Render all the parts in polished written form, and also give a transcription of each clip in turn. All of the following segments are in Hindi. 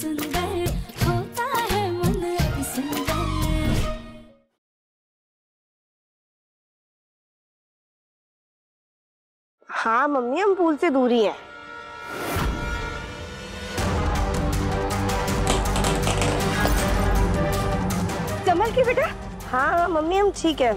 सुंदर होता है मन अति सुंदर। हाँ मम्मी, हम पूल से दूर ही हैं। संभल के बेटा। हाँ मम्मी, हम ठीक है।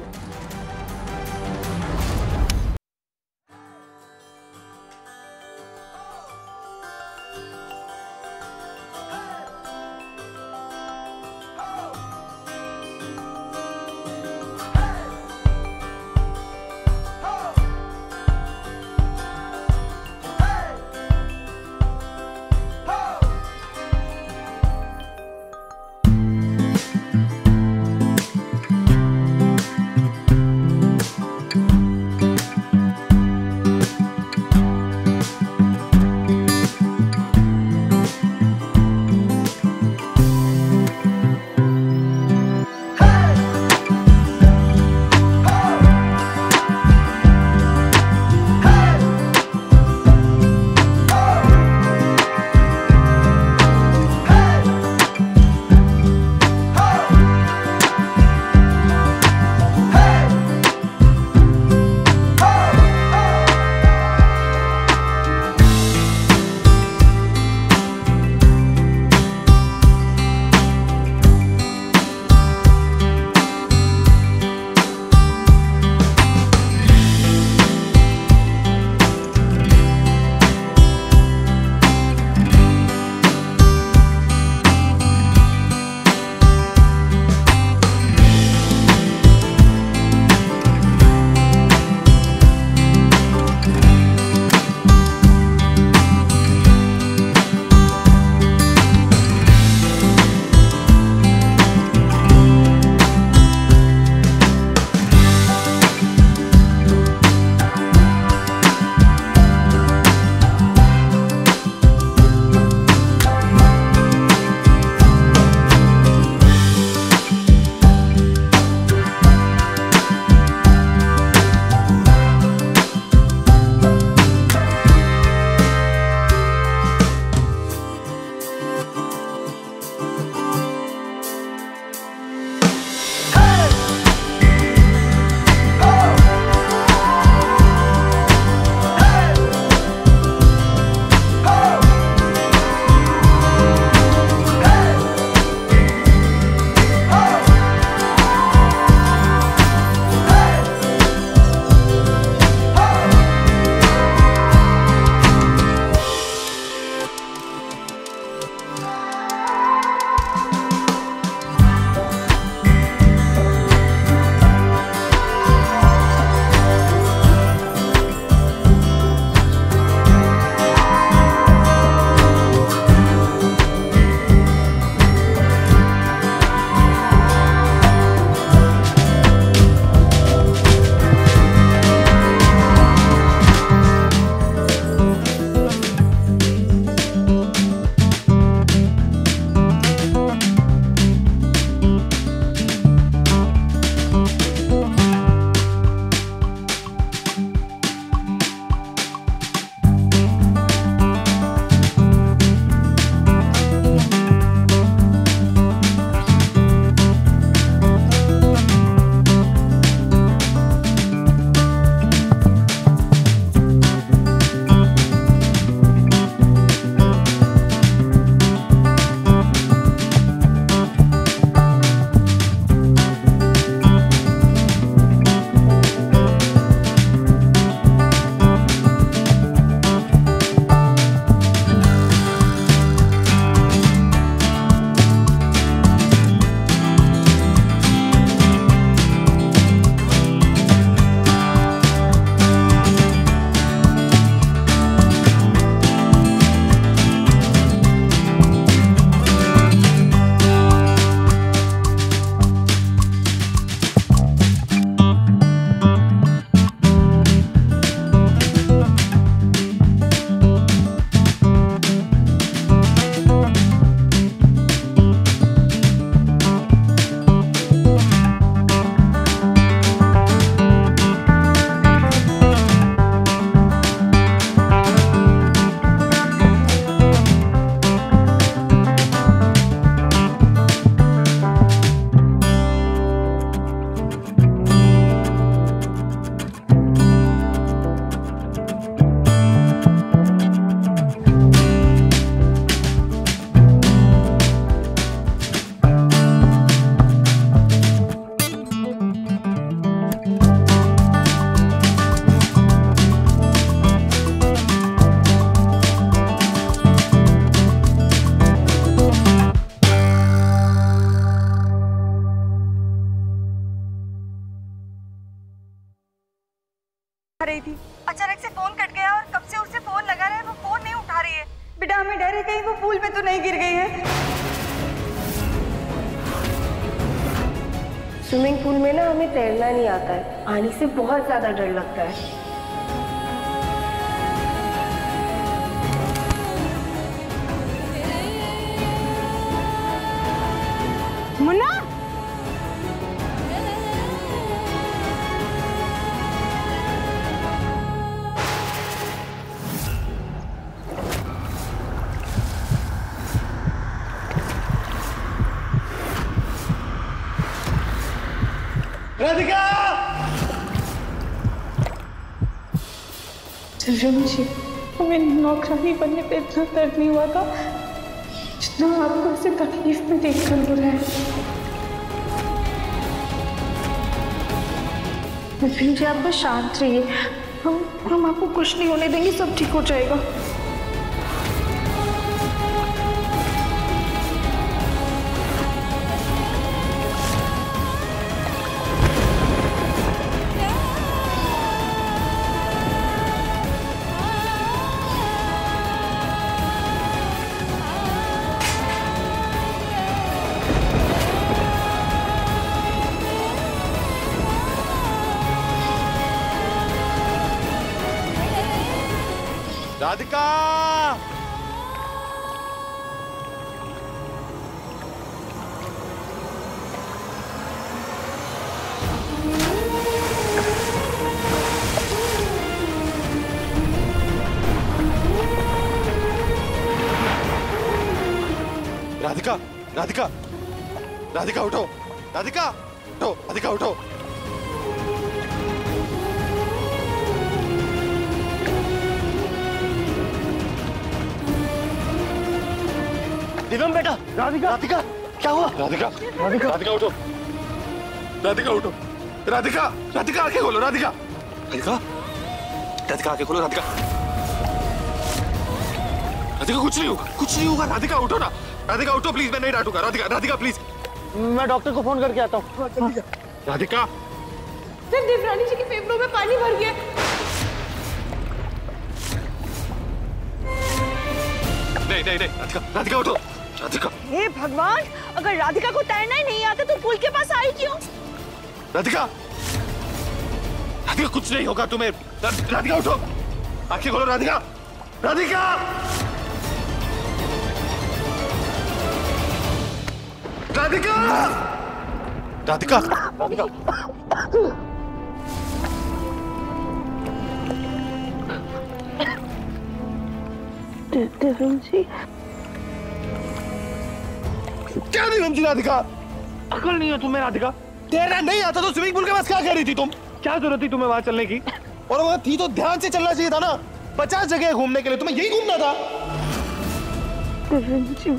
स्विमिंग पूल में ना हमें तैरना नहीं आता है, पानी से बहुत ज्यादा डर लगता है। मुन्ना, राधिका! जी, हमें नौकरानी बनने पे इतना दर्द नहीं हुआ था जितना आपको ऐसे तकलीफ में देखकर हो रहा है। विपिन जी, आप बस शांत रहिए, हम आपको कुछ नहीं होने देंगे, सब ठीक हो जाएगा। राधिका! राधिका! राधिका! राधिका उठो! राधिका उठो! राधिका उठो! दिव्यम बेटा, राधिका, राधिका, क्या हुआ? राधिका! राधिका, राधिका उठो! राधिका उठो! राधिका! राधिका आंखें खोलो! राधिका! राधिका! राधिका आंखें खोलो! राधिका! राधिका कुछ नहीं होगा, कुछ नहीं होगा। राधिका उठो ना! राधिका उठो प्लीज, मैं नहीं डांटूंगा। राधिका, राधिका प्लीज। मैं डॉक्टर को फोन करके आता हूँ। राधिका! सर, देवरानी जी के फेफड़ों में पानी भर गया। नहीं नहीं नहीं, राधिका, राधिका उठो! राधिका! हे भगवान, अगर राधिका को तैरना ही नहीं आता तो पुल के पास आई क्यों? राधिका! राधिका कुछ नहीं होगा तुम्हें। राधिका उठो! आंखें खोलो! राधिका! राधिका! राधिका! राधिका! राधिका! दिव्यम जी, क्या दिव्यम जी? राधिका अकल नहीं है तुम्हें? राधिका, तैरना नहीं आता तो स्विमिंग पूल के पास क्या कर रही थी तुम? क्या जरूरत थी तुम्हें वहां चलने की? और वहां थी तो ध्यान से चलना चाहिए था ना। 50 जगह घूमने के लिए तुम्हें यही घूमना था। दिव्यम जी,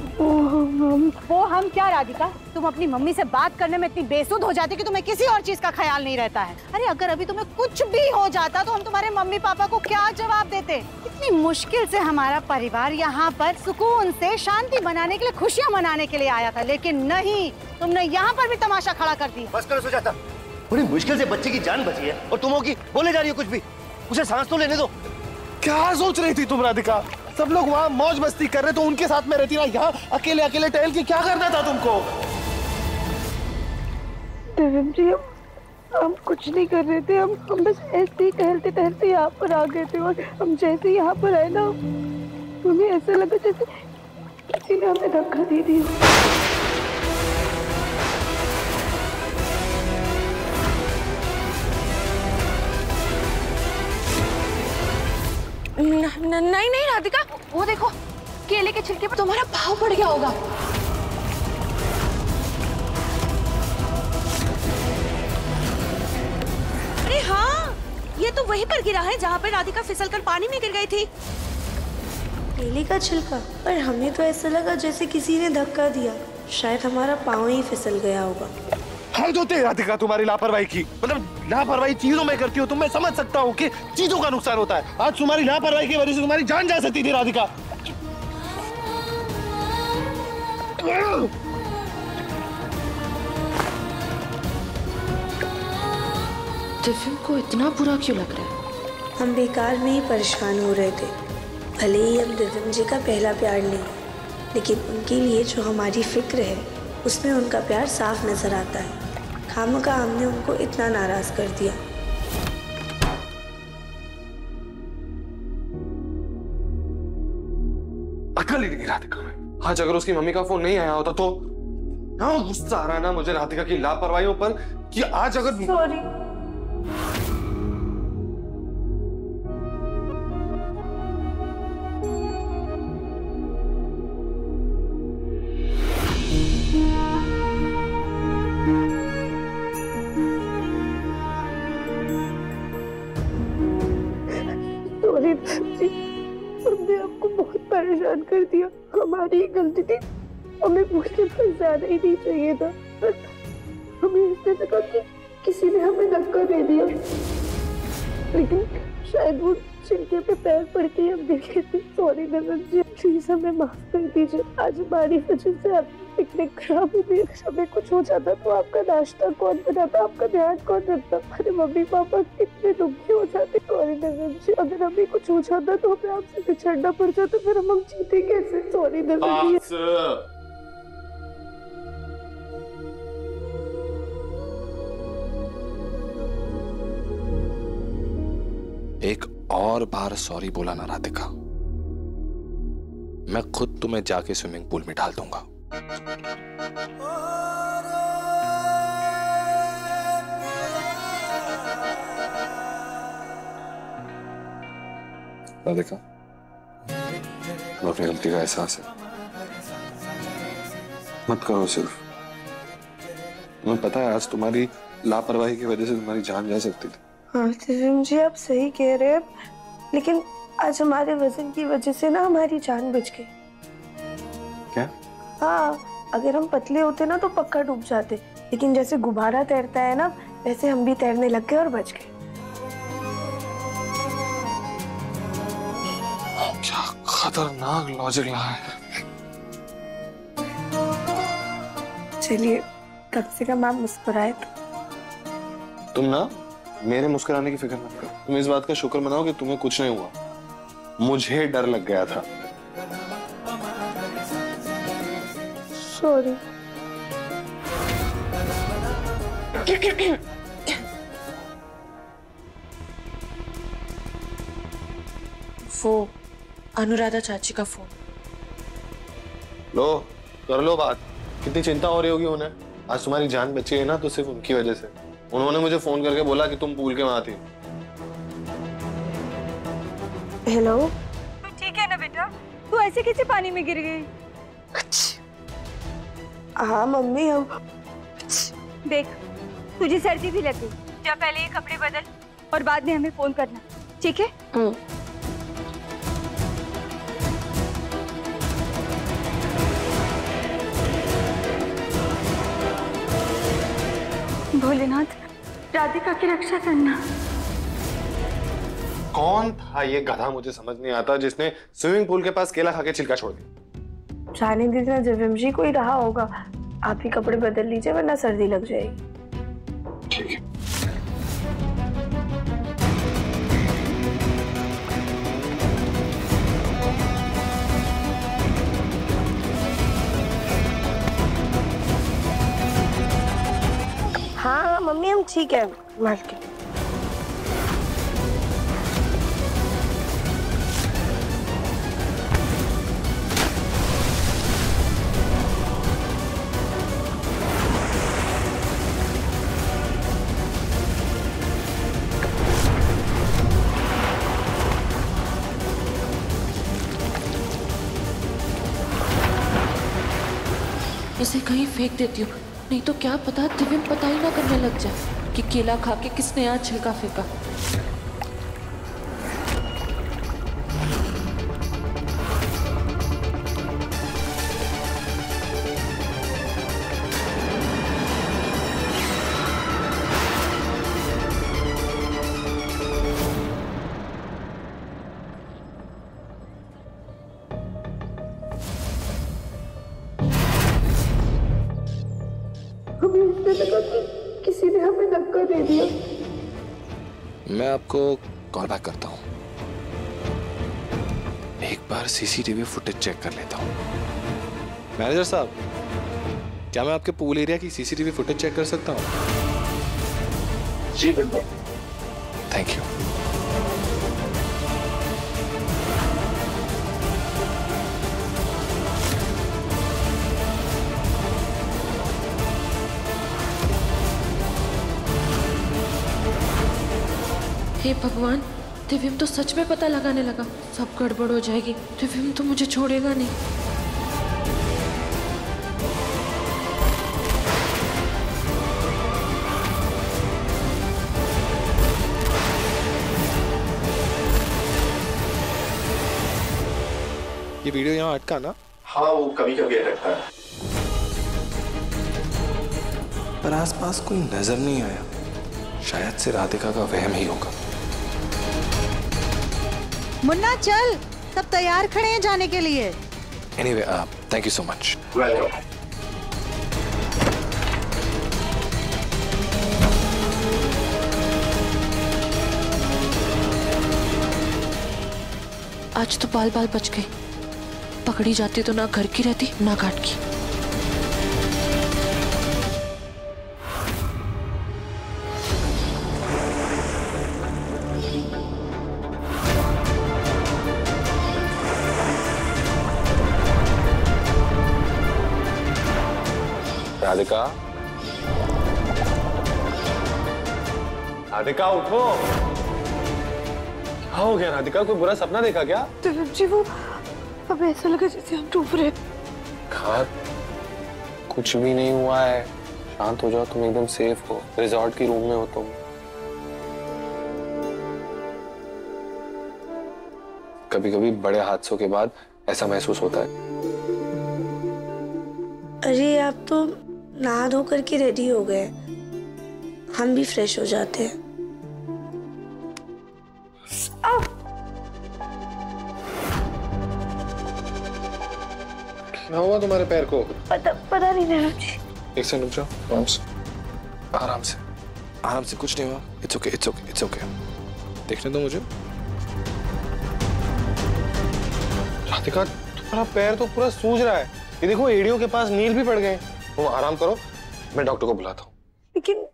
वो हम क्या राधिका, तुम अपनी मम्मी से बात करने में इतनी बेसुध हो जाती कि तुम्हें किसी और चीज का ख्याल नहीं रहता है। अरे अगर अभी तुम्हें कुछ भी हो जाता तो हम तुम्हारे मम्मी पापा को क्या जवाब देते? इतनी मुश्किल से हमारा परिवार यहाँ पर सुकून से शांति बनाने के लिए, खुशियाँ मनाने के लिए आया था, लेकिन नहीं, तुमने यहाँ पर भी तमाशा खड़ा कर दिया। बस करो सुजाता, बड़ी मुश्किल से बच्चे की जान बची है और तुम हो कि बोले जा रही हो कुछ भी। उसे सांस तो लेने दो। क्या सोच रही थी तुम राधिका? सब लोग वहां मौज मस्ती कर रहे तो उनके साथ में रहती ना, यहाँ अकेले अकेले टहल के क्या करना था तुमको? दिव्यम जी, हम कुछ नहीं कर रहे थे, हम बस ऐसे ही टहलते टहलते यहाँ पर आ गए थे और हम जैसे यहाँ पर आए ना, हमें ऐसा लगा जैसे किसी ने हमें धक्का दे दिया। नहीं नहीं राधिका, वो देखो, केले के छिलके पर तुम्हारा पाँव पड़ गया होगा। अरे हाँ, ये तो वहीं पर गिरा है जहाँ पे राधिका फिसलकर पानी में गिर गई थी। केले का छिलका? पर हमें तो ऐसा लगा जैसे किसी ने धक्का दिया, शायद हमारा पाँव ही फिसल गया होगा। हद होती है राधिका तुम्हारी लापरवाही की। मतलब लापरवाही चीजों में करती हो तुम, मैं समझ सकता हूँ कि चीजों का नुकसान होता है। आज तुम्हारी लापरवाही की वजह से तुम्हारी जान जा सकती थी राधिका। टिफिन को इतना बुरा क्यों लग रहा है? हम बेकार में ही परेशान हो रहे थे। भले ही हम दिव्यम जी का पहला प्यार नहीं, लेकिन उनके लिए जो हमारी फिक्र है उसमें उनका प्यार साफ नजर आता है। खामखा हमने उनको इतना नाराज कर दिया। अकल ही नहीं राधिका में। आज अगर उसकी मम्मी का फोन नहीं आया होता तो ना गुस्सा आ रहा है ना मुझे राधिका की लापरवाहियों पर कि आज अगर सॉरी। हमने आपको बहुत परेशान कर दिया, हमारी ही गलती थी, हमें पूछने पर ज्यादा ही नहीं चाहिए था। हमें इसने लगा कि किसी ने हमें धक्का दे दिया, लेकिन शायद वो छिलके पे पैर पड़ के हम देखे थे। सॉरी नजर जी, प्लीज हमें माफ कर दीजिए। आज हमारी वजह से आपकी पिकनिक खराब हो गई। हमें कुछ हो जाता तो आपका नाश्ता कौन बनाता, आपका ध्यान कौन रखता? हमारे मम्मी पापा कितने दुखी हो जाते। सॉरी नजर जी, अगर हमें कुछ हो जाता तो हमें आपसे बिछड़ना पड़ जाता, फिर हम जीते कैसे? सॉरी नजर जी। एक और बार सॉरी बोला ना राधिका, मैं खुद तुम्हें जाके स्विमिंग पूल में डाल दूंगा। राधिका, अपनी गलती का एहसास है, मत करो सिर्फ। तुम्हें पता है आज तुम्हारी लापरवाही की वजह से तुम्हारी जान जा सकती थी। हाँ दिव्यम जी, आप सही कह रहे हैं, लेकिन आज हमारे वजन की वजह से ना हमारी जान बच गई। क्या? हाँ, अगर हम पतले होते ना तो पक्का डूब जाते, लेकिन जैसे गुब्बारा तैरता है ना, वैसे हम भी तैरने लग गए और बच गए। क्या खतरनाक लॉजिक लगा है। चलिए, कम से कम आप मुस्कुराए तो। तुम ना मेरे मुस्कुराने की फिक्र मत करो, तुम इस बात का शुक्र मनाओ कि तुम्हें कुछ नहीं हुआ। मुझे डर लग गया था। सॉरी। वो अनुराधा चाची का फोन। लो कर लो बात। कितनी चिंता हो रही होगी उन्हें। आज तुम्हारी जान बची है ना तो सिर्फ उनकी वजह से। उन्होंने मुझे फोन करके बोला कि तुम पूल के वहां थी। हेलो, तू ठीक है ना बेटा? तू ऐसे कैसे पानी में गिर गई? हाँ मम्मी, हम देख, तुझे सर्दी भी लग गई। जा पहले ये कपड़े बदल और बाद में हमें फोन करना, ठीक है? भोलेनाथ, राधिका की रक्षा करना। कौन था ये गधा मुझे समझ नहीं आता जिसने स्विमिंग पूल के पास केला खा के छिलका छोड़ दिया। जाने दीजिए दिव्यम जी, कोई रहा होगा। आप ही कपड़े बदल लीजिए वरना सर्दी लग जाएगी। ठीक है। हाँ मम्मी, हम ठीक है मालकिन। इसे कहीं फेंक देती हूँ, नहीं तो क्या पता दिव्यम पता ही ना करने लग जाए कि केला खा के किसने यहाँ छिलका फेंका। हमें इसने लगा कि किसी ने हमें धक्का दे दिया। मैं आपको कॉल बैक करता हूँ। एक बार सीसीटीवी फुटेज चेक कर लेता हूँ। मैनेजर साहब, क्या मैं आपके पूल एरिया की सीसीटीवी फुटेज चेक कर सकता हूँ? जी बिल्कुल। Thank you. हे भगवान, दिव्यम तो सच में पता लगाने लगा। सब गड़बड़ हो जाएगी। दिव्यम तो मुझे छोड़ेगा नहीं। ये वीडियो यहाँ अटका ना? हाँ वो कभी कभी अटकता है। पर आसपास कोई नजर नहीं आया। शायद से राधिका का वहम ही होगा। मुन्ना चल, सब तैयार खड़े हैं जाने के लिए। Anyway, thank you so much. Welcome. आज तो बाल बाल बच गए। पकड़ी जाती तो ना घर की रहती ना घाट की। राधिका, राधिका उठो। क्या हो गया राधिका? कोई बुरा सपना देखा क्या? दिव्यम जी वो अब ऐसा लगा जैसे हम डूब रहे। खात, कुछ भी नहीं हुआ है। शांत हो जाओ, तुम एकदम सेफ हो। रिजॉर्ट की रूम में हो तुम। कभी कभी बड़े हादसों के बाद ऐसा महसूस होता है। अरे आप तो नहा धो करके रेडी हो गए, हम भी फ्रेश हो जाते हैं। क्या हुआ तुम्हारे पैर को? पता नहीं मैडम जी। एक सेकंड रुक जाओ। आराम से, आराम से। कुछ नहीं हुआ। It's okay, it's okay, it's okay. देखने दो मुझे। राधिका, तुम्हारा पैर तो पूरा सूज रहा है। ये देखो, एड़ियों के पास नील भी पड़ गए। तुम आराम करो, मैं डॉक्टर को बुलाता हूँ। लेकिन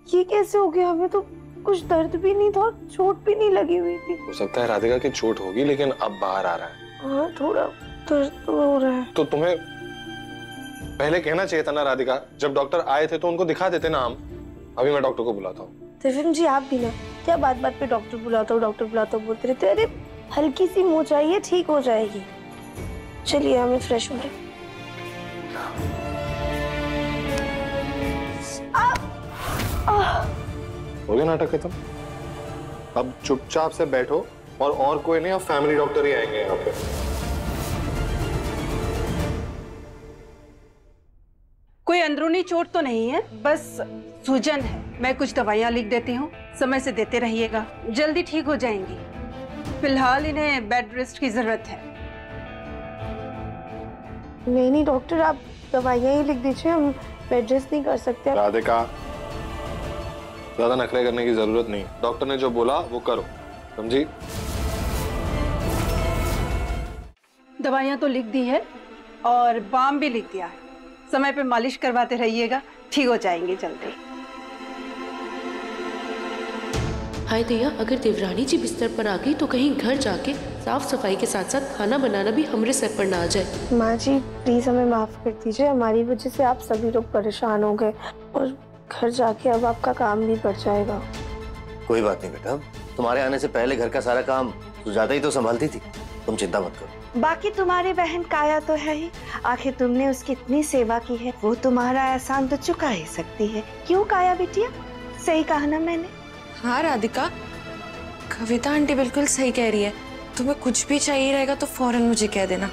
ये कैसे हो गया? हमें तो कुछ दर्द भी नहीं था और चोट भी नहीं लगी हुई थी। हो सकता है राधिका की चोट होगी, लेकिन अब बाहर आ रहा है। हाँ थोड़ा दर्द तो हो रहा है। तो तुम्हें पहले कहना चाहिए था ना राधिका। जब डॉक्टर आए थे तो उनको दिखा देते ना हम। अभी मैं डॉक्टर को बुलाता हूँ। दिव्यम जी आप भी ना क्या बात बात पे डॉक्टर बुलाता हूँ बोलते रहते। अरे हल्की सी मोच आई है, ठीक हो जाएगी। चलिए हमें फ्रेश होने। हो गया नाटक खत्म। अब चुपचाप से बैठो और कोई नहीं, अब फैमिली डॉक्टर ही आएंगे यहाँ पे। कोई अंदरूनी चोट तो नहीं है, बस सूजन है। मैं कुछ दवाइयाँ लिख देती हूँ, समय से देते रहिएगा, जल्दी ठीक हो जाएंगी। फिलहाल इन्हें बेड रेस्ट की जरूरत है। नहीं डॉक्टर, आप दवाइयाँ ही लिख दीजिए, हम बेड रेस्ट नहीं कर सकते। राधिका, ज्यादा नखरे करने की जरूरत नहीं। डॉक्टर ने जो बोला वो करो, समझी? दवाइयाँ तो लिख दी है और बाम भी लिख दिया है। समय पे मालिश करवाते रहिएगा, ठीक हो जाएंगे जल्दी। हाय दैया, अगर देवरानी जी बिस्तर पर आ गई तो कहीं घर जाके साफ सफाई के साथ साथ खाना बनाना भी हमारे सर पर ना आ जाए। माँ जी प्लीज हमें माफ कर दीजिए, हमारी वजह से आप सभी लोग परेशान हो गए और घर जाके अब आपका काम भी बढ़ जाएगा। कोई बात नहीं बेटा, तुम्हारे आने से पहले घर का सारा काम सुजाता ही तो संभालती थी। तुम चिंता मत करो। बाकी तुम्हारी बहन काया तो है ही, आखिर तुमने उसकी इतनी सेवा की है, वो तुम्हारा एहसान तो चुका ही सकती है। क्यों काया बिटिया, सही कहा ना मैंने? हाँ राधिका, कविता आंटी बिल्कुल सही कह रही है। तुम्हें कुछ भी चाहिए रहेगा तो फौरन मुझे कह देना।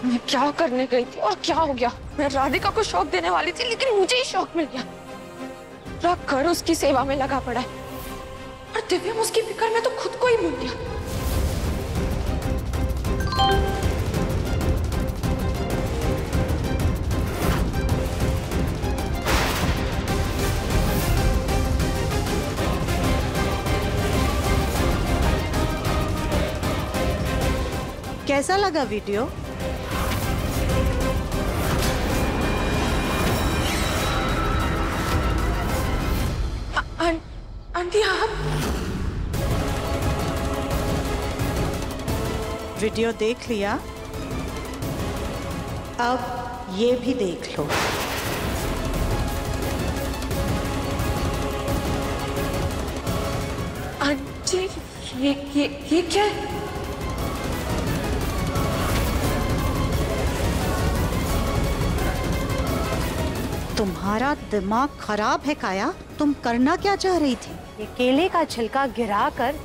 मैं क्या करने गई थी और क्या हो गया? मैं राधिका को शौक देने वाली थी, लेकिन मुझे ही शौक मिल गया। पूरा घर उसकी सेवा में लगा पड़ा है और दिव्यम उसकी फिक्र में तो खुद को ही भूल गया। कैसा लगा वीडियो? आंटी आप वीडियो देख लिया? अब ये भी देख लो। आंटी ये क्या है? तुम्हारा दिमाग खराब है काया। तुम करना क्या चाह रही थी? ये केले का छिलका गिराकर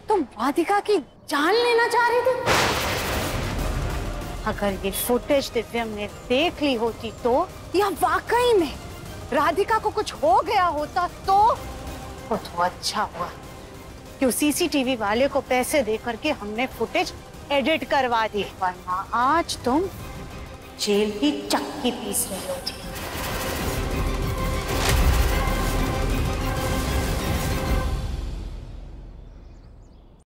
तुम राधिका की जान लेना चाह रही थी। अगर ये फुटेज दिव्यम ने देख ली होती तो, या वाकई में राधिका को कुछ हो गया होता तो अच्छा हुआ कि उस सीसीटीवी वाले को पैसे दे करके हमने फुटेज एडिट करवा दी, वरना आज तुम जेल की चक्की पीस रही होती।